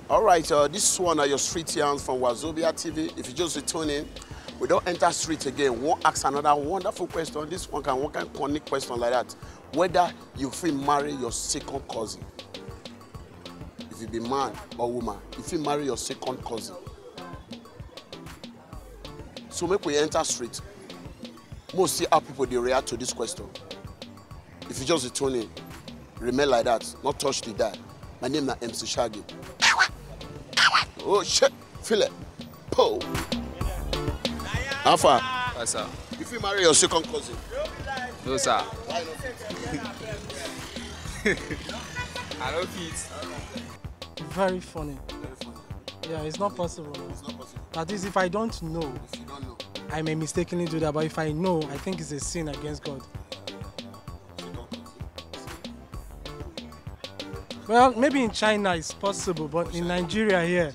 Alright, this one are your street yarns from Wazobia TV. If you just tune in, we don't enter street again. We'll ask another wonderful question. This one can connect question like that. Whether you feel marry your second cousin. If you be man or woman, if you marry your second cousin. So make we enter street. Most see how people they react to this question. If you just tune in, remain like that, not touch the dial. My name is MC Shaggi. Oh shit, feel it. Po. How far? Yes, sir. If you marry your second cousin? No, sir. Why not? I don't fit. Very funny. Very funny. Yeah, it's not possible. It's not possible. That is, if I don't know, If you don't know. I may mistakenly do that. But if I know, I think it's a sin against God. Well, maybe in China it's possible, but in Nigeria here,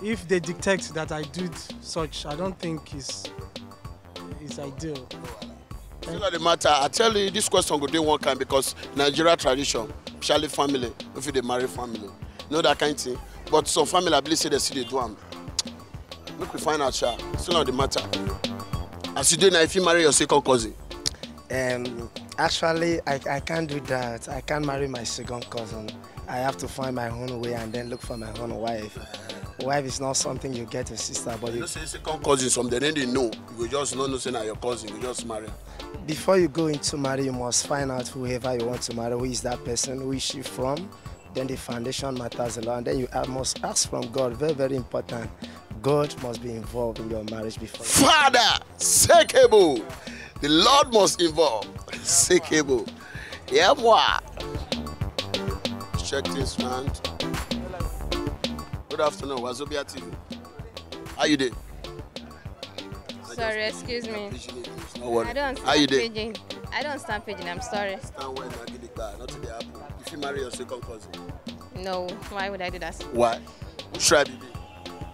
if they detect that I did such, I don't think it's ideal. Still not the matter. I tell you, this question go do one kind because Nigeria tradition, especially family, if they marry family, you know that kind of thing. But some family, I believe say they see they do them. Look, we find out, sha. Still not the matter. As you do now, if you marry your second cousin. Actually, I can't do that. I can't marry my second cousin. I have to find my own way and then look for my own wife. Wife is not something you get a sister, but you say second cousin, some they know. You will just know say na your cousin. You just marry. Before you go into marry, you must find out whoever you want to marry. Who is that person? Who is she from? Then the foundation matters a lot. And then you must ask from God. Very, very important. God must be involved in your marriage before. Father, Sekebo. The Lord must involve. Sekebo. Yeah, boy. Check this round. Good afternoon, Wazobia TV. How you doing? Sorry, excuse me. No worry. I don't How you stand doing? paging. I don't stand paging, I'm sorry. Stand well, not get it back. Not to the apple. If you marry your second cousin. No, why would I do that? Why? Which tribe you be?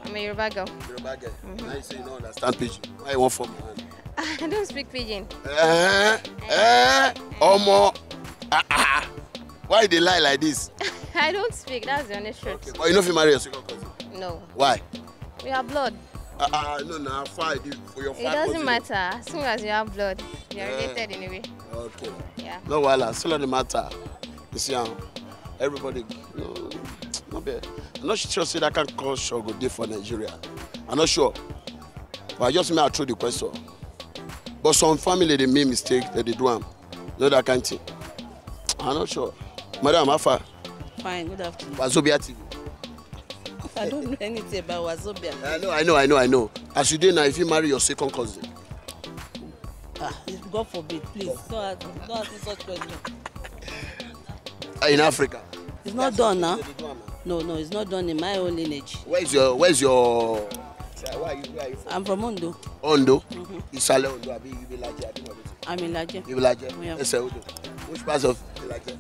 I'm a Yoruba girl. Yoruba girl. Now you say you don't understand pidgin. Why you want for my hand? I don't speak pidgin. Omo. Why they lie like this? I don't speak, that's the honest truth. Okay, but you know if you marry your second cousin? No. Why? We have blood. No, fine. For your It doesn't matter. As soon as you have blood, you are related in a way. Okay. Yeah. No, wala. Still doesn't matter. You see, everybody, no, not bad. I'm not sure say that can cause struggle day for Nigeria. I'm not sure. But I just may throw the question. But some family they make mistake that they do them. You know that kind of thing. I'm not sure. Madam, how far? Fine, good afternoon. Wazobia TV. I don't know anything about Wazobia. I know. As you do now, if you marry your second cousin. God forbid, please. Don't ask me such question. In Africa. It's not done now. No, it's not done in my own lineage. Where's your where are you from? I'm from Ondo. Ondo? Isale Ondo, Abi Ibilaje, Abi Mabiti. I'm in Laje. Ibilaje? Yeah. Ese Ondo. Which part of Ibilaje?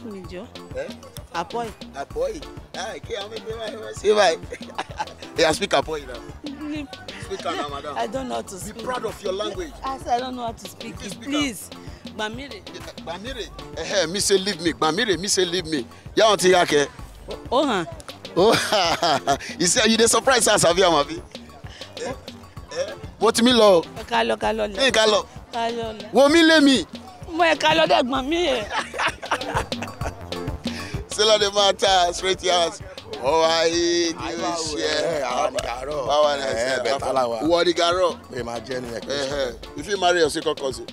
Mijo. Eh? Apoy. Apoy. See why? Yeah, speak Apoy now. Speak now, madam. I don't know how to speak. Be proud of your language. I said I don't know how to speak it. Please. Bamire. Bamire. Me say leave me. Bamire, me say leave me. Ya want to yake? Oh, Oh, you say you dey surprise us, Avia Mabi. What me lo? Kalo. Hey, Kalo. Wo mi le mi. Mo e kalo degbon mi. Still the matter, straight yards. Oh, I share. What the garo? If you marry your second cousin.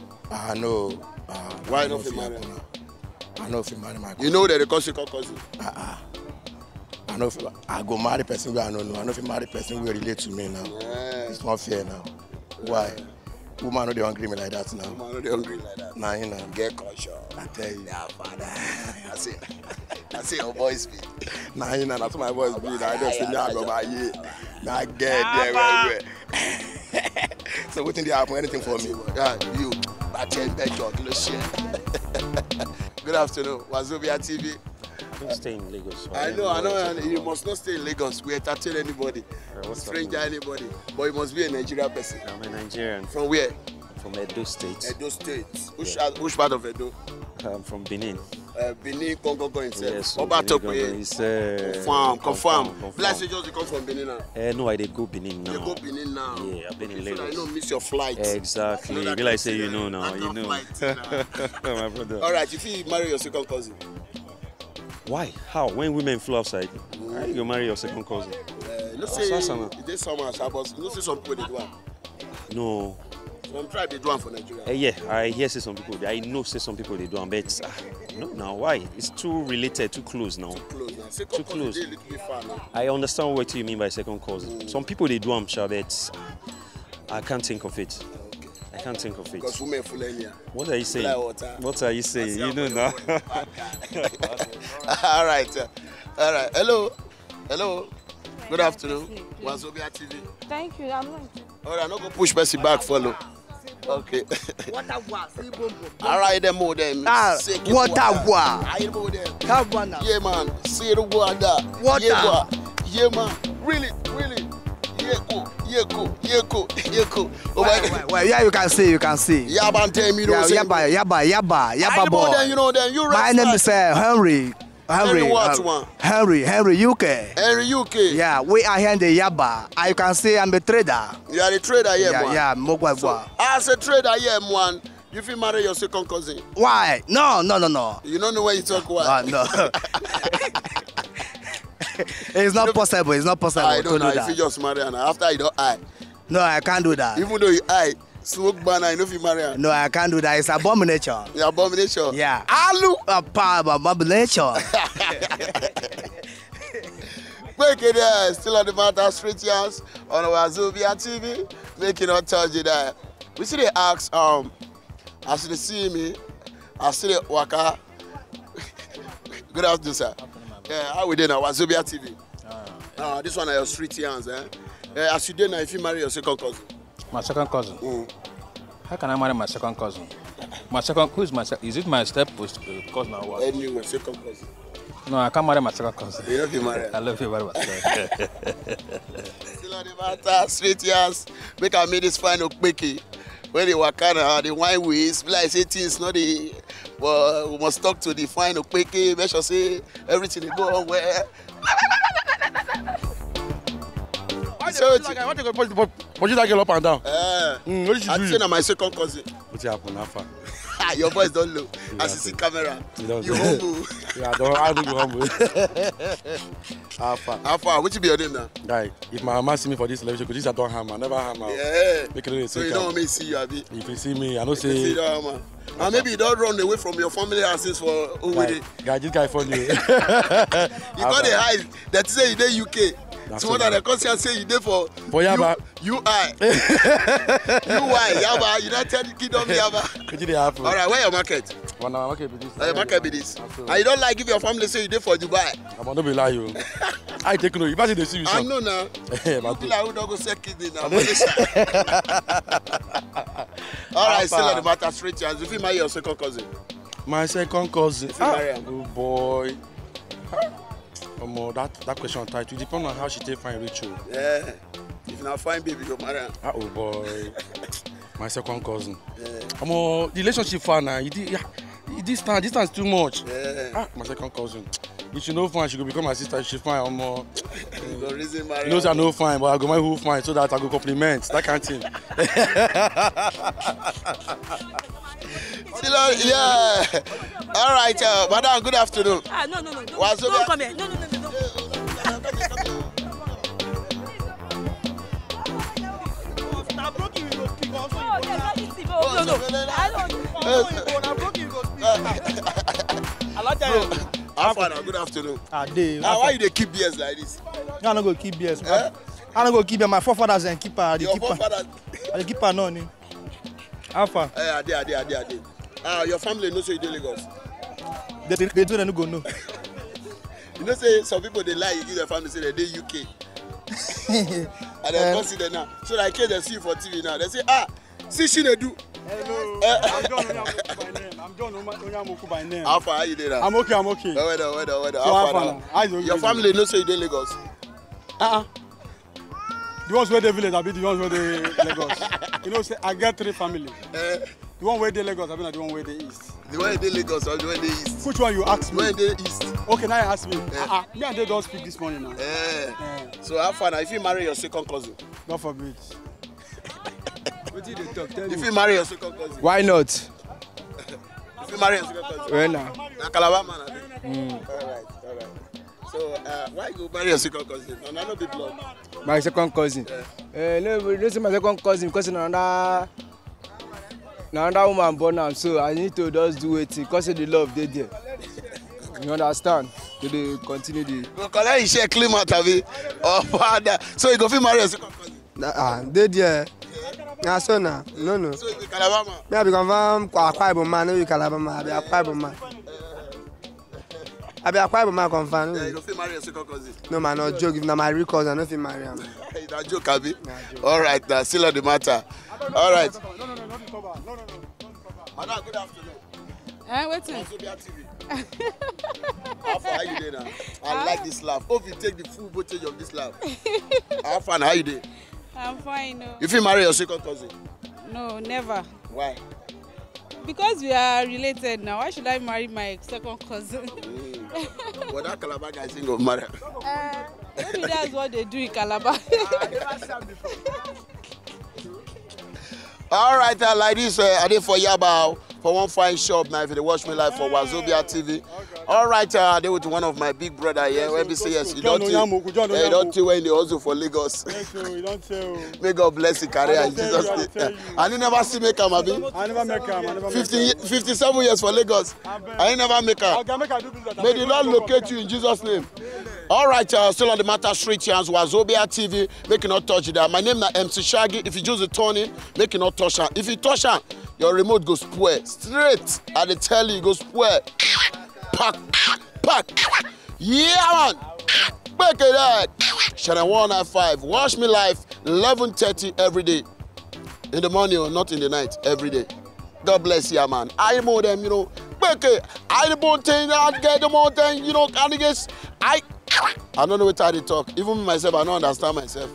No. Why not you marry? I know if you marry my cousin. You know that they call second cousin. I know if I go marry person where I don't know. I know if you marry person who relate to me now. Yeah. It's not fair now. Why? Woman, no, they hungry me like that now. Woman, no, they hungry like that. Nah, you know. Get caution. I tell you. Yeah, father. I say your voice speak. Nah, you know, that's my voice be. I just say, I go by you. Nah, get there, well. So, what did they happen? Anything for me? Yeah, you. Good afternoon, Wazobia TV. I don't stay in Lagos. So I know, and you must not stay in Lagos. We entertain anybody, stranger anybody. But you must be a Nigerian person. I'm a Nigerian. From where? From Edo State. Edo State. Which part of Edo? I'm from Benin. Benin, Congo himself. Yes, so confirm. Bless you, just come from Benin now. No, I did go Benin now. You go Benin now. Yeah, I've been in Lagos. So that you don't miss your flight. Exactly. Will I say you know now? You know. My brother. All right, if you marry your second cousin. Why? How? When women flew outside, how you marry your second cousin? Let's say there's some people they do one. No. Some tribe they do one for Nigeria. Yeah, I hear say some people. I know say some people they do one, but no, now why? It's too related, too close now. Too close. They a little bit far now. I understand what you mean by second cousin. Some people they do one, but I can't think of it. I can't think of it. Because women full in. What are you saying? What are you saying? You know now. All right. Hello. Good afternoon. Wazobia TV. Thank you. I'm not. All right, no go push Bessie back, follow. Okay. All right, them more them. Water. Yeah, man. See the water. Water. Yeah, man. Really. Yeko. Well, yeah, you can see. Yaba, tell me, Yaba boy. You know them. You My name is Henry. Henry what one? Henry UK. Henry UK. Yeah, we are here in the Yaba. You can see I'm a trader. You are a trader here, man. Yeah, so, as a trader here, man, you feel marry your second cousin? Why? No. You don't know why you talk why? No. It's not possible. It's not possible. I don't know if you just marry her after you don't eye. No, I can't do that. Even though you eye, smoke banner, you know if you marry her. No, I can't do that. It's abomination. It's abomination? Yeah. Alu! Abomination. Break it there. Still on the matter, Street Yarns on Wazobia TV. Making not touch it there. We see they ask, as they see me, I see the waka. Good afternoon, sir. How we doing now? Wazobia TV. This one are your Street Yarns, as you did now, if you marry your second cousin. My second cousin? How can I marry my second cousin? Who is my second? Is it my step cousin or what? Anyway, second cousin. No, I can't marry my second cousin. You love you, marry. I love you very much. Still on the matter, Street Yarns. Make I make this final quickie. When they work out, the wine ways, like say things, not the. Well, we must talk to the final quickie. Make sure say everything they go on where. I want to go push that girl up and down. What did you do? My second cousin. What's happening, Alpha? Your voice don't low. As you see camera, you humble. Yeah, I don't go humble. Alpha, what you be your name now? Guy, if my mama see me for this television, because this I don't hammer, never hammer. Yeah. Make it so you don't want me to see you, Abi? If you see me, I don't say. You don't hammer. And maybe you don't run away from your family houses for Owede. Guy, this guy funny. You got the hide that say you dey UK. So what are the conscience say you dey for Yaba? UI, Yaba, United Kingdom, Yaba. All right, where your market? One market be this. Your market be this. And you don't like if your family say you dey for Dubai. I'm not be lie you. I take no. You better they see you. I know now. You like who don't go sell kidney now. All right, still on the matter, Street Yarns. If you marry your second cousin. My second cousin. If you marry him. Oh boy. That question tight. It depends on how she take fine ritual. Yeah. If you not fine baby, go marry her. Oh boy. My second cousin. Yeah. The relationship far now. Distance too much. Yeah. My second cousin. If she no fine, she go become my sister. If she fine, you go reason marry. Knows I no fine, but I go marry who fine so that I go compliment. That kind of thing. Yeah. All right, madam. Good afternoon. No. Don't come here. No. Good afternoon. Why you dey keep beers like this? I don't go keep beers. I don't go keep beers. My forefathers and keeper. Your forefathers? The keeper no. Alpha. Ade. Your family knows you dey Lagos. They don't go know. You know, say some people they lie. You give their family say they UK. And they come see them now. So like they see you for TV now. They say, see she they do. Hello. I'm John Onyamuku by name. How far are you there? I'm okay. Wait. How far? Your family knows you dey Lagos. The ones where they village, I be the ones where they Lagos. You know, say I get 3 family. The one where they Lagos, I be the one where they east. The one they Lagos or the one they east? Which one you ask me? Where they east? Okay, now you ask me. Me and they don't speak this morning now. So how far now? If you marry your second cousin? God forbid. What did they talk? If you marry your second cousin? Why not? If you marry your second cousin? Well, now. Na Calabar man. Alright. So why you marry your second cousin? No, not be blood. My second cousin. No, this is my second cousin because another woman born now, so I need to just do it because of the love they there. You understand? So they continue the. Go collect you share climate, abi? Oh, father. So you go fit marry your second cousin? They there. Yeah, so now. No. So you be Calabar man? Me I be confirm Akwa Ibom man, no be Calabar man. I be Akwa Ibom man. I be Akwa Ibom man confirm. Yeah, you go fit marry your second cousin? No man, no joke. If na my real cousin, I no fit marry am. That joke, abi? All right, now still on the matter. All right. No, Madam, good afternoon. Wetin? Wazobia TV. How far are you there now? I like this laugh. Hope you take the full voltage of this laugh. How far? How you there? I'm fine. No. If you marry your second cousin? No, never. Why? Because we are related now. Why should I marry my second cousin? But that Calabar guy is going to marry. Maybe that's what they do in Calabar. All right, like this, I did for Yaba for one fine shop now. If you watch me live for Wazobia TV. All right, I did with one of my big brother here. Where we say yes, you don't tell when they also for Lagos. May God bless your career in Jesus' name. I never see make him, abi. I never make him. 57 years for Lagos. I never make him. May the Lord locate you in Jesus' name. All right, still on the matter, street chance, Wazobia TV. Make you not touch that. My name is MC Shaggy. If you choose the turning, make you not touch her. If you touch her, your remote goes spoil. Straight, I tell you, go spoil. Pack. Yeah, man. Back it up. Channel 195. Watch me live 11:30 every day. In the morning or not in the night, every day. God bless you, man. I know them, you know. Back it. I the mountain, I get the mountain, you know, and I guess I don't know what I talk. Even myself, I don't understand myself.